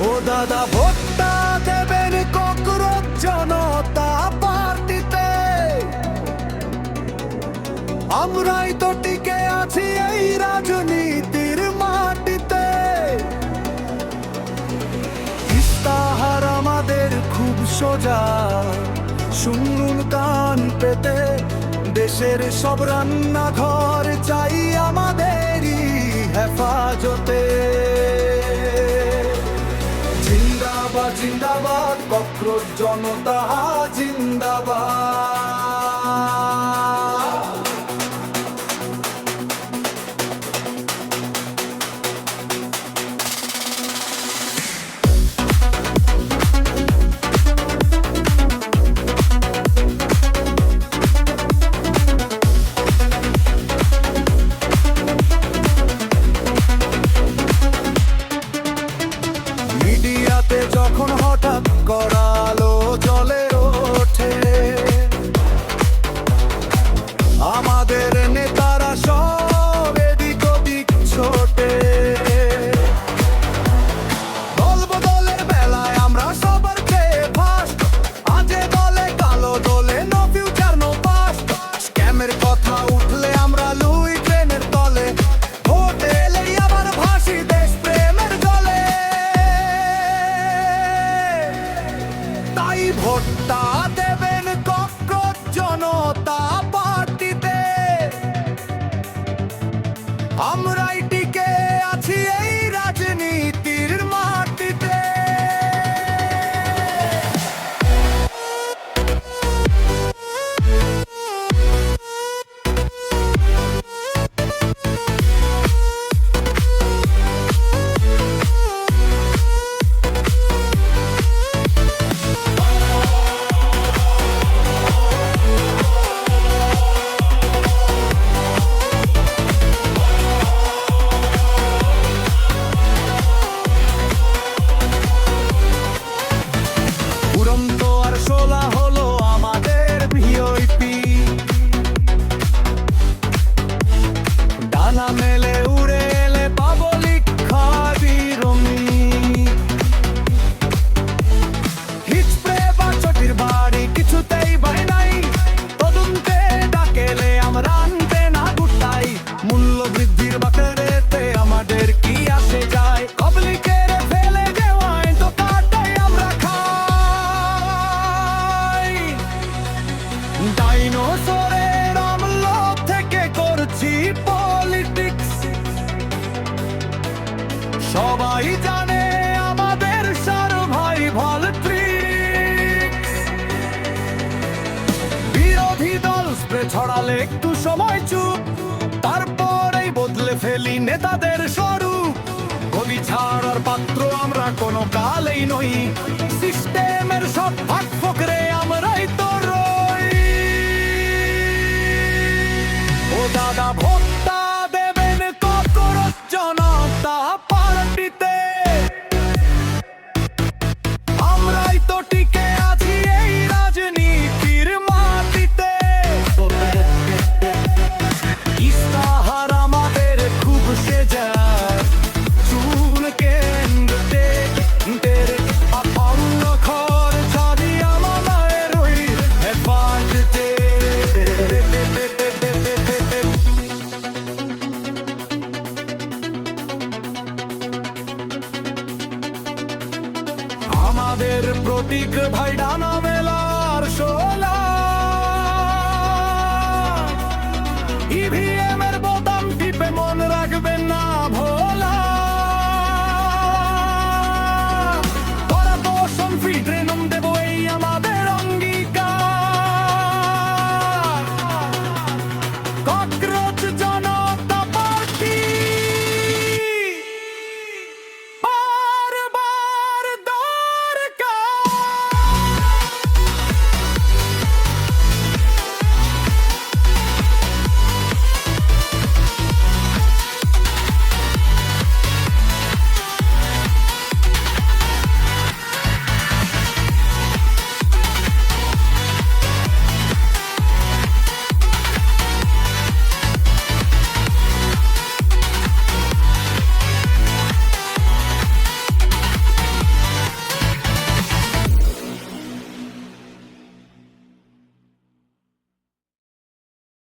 ও দাদা ভোটটা দেবেন ককরোচ জনতা পার্টিতে, আমরাই তো টিকে আছি এই রাজনীতির মাটিতে। ইস্তাহার আমাদের খুব সোজা, শুনুন কান পেতে, দেশের সব রান্নাঘর চাই আমাদেরই হেফাজতে। জিন্দাবাদ জিন্দাবাদ ককরোচ জনতা জিন্দাবাদ। মিডিয়াতে যখন হঠাৎ করালো জলে ওঠে, আমাদের নেতারা সব এদিক ওদিক ছোটে। দল বদলের বেলায় আমরা সবার চেয়ে ফার্স্ট, আজে দলে কালো দলে নো ফিউচার নো পাস্ট। স্ক্যামের কথা উঠলে আমরা লুই ট্রেনের তলে, ভোট এলেই আবার ভাসি দেশ প্রেমের জলে। তাই ভোটটা দেবেন ককরোচ জনতা পার্টিতে, আমরাই টিকে আছি এই রাজনীতির মাটিতে। উড়ন্ত আর শোলা হলো আমাদের ভিওআইপি, ডানা মেলে উড়ে এলে পাবলিক খাবি রমি। হিচড়ে বা চটির বাড়ি কিছুতেই বাই নাই, তদন্তে ডাকেলে আমরা আনতে না গুটাই। মূল্য বৃদ্ধির বাকেরেতে আমাদের কি আসে যায়, পাবলিকের ফেলে দেওয়ায় তো কাটাই আমরা খাই। ডাইনোসরের আমল থেকে করছি পলিটিক্স, সবাই জানে আমাদের সার্ভাইভাল ট্রিক্স। বিরোধী দল স্প্রে ছড়ালে একটু সময় চুপ, তারপরেই বদলে ফেলি নেতাদের স্বরূপ। গদি ছাড়ার পাত্র আমরা কোনো কালেই নই, সিস্টেমের সব ভাগ ফকরে আমরাই তো রই। ও দাদা ভোটটা দেবেন ককরোচ জনতা পার্টিতে, আমরাই তো টিকে আছি এই রাজনীতির মাটিতে। ইস্তাহার আমাদের খুব সেজা, চুন কেন্দ্রে তেরে আপন্ন ঘর ছাড়ি আমাদের ওই হেফাজতে। আমাদের প্রতীক ভাই ডানা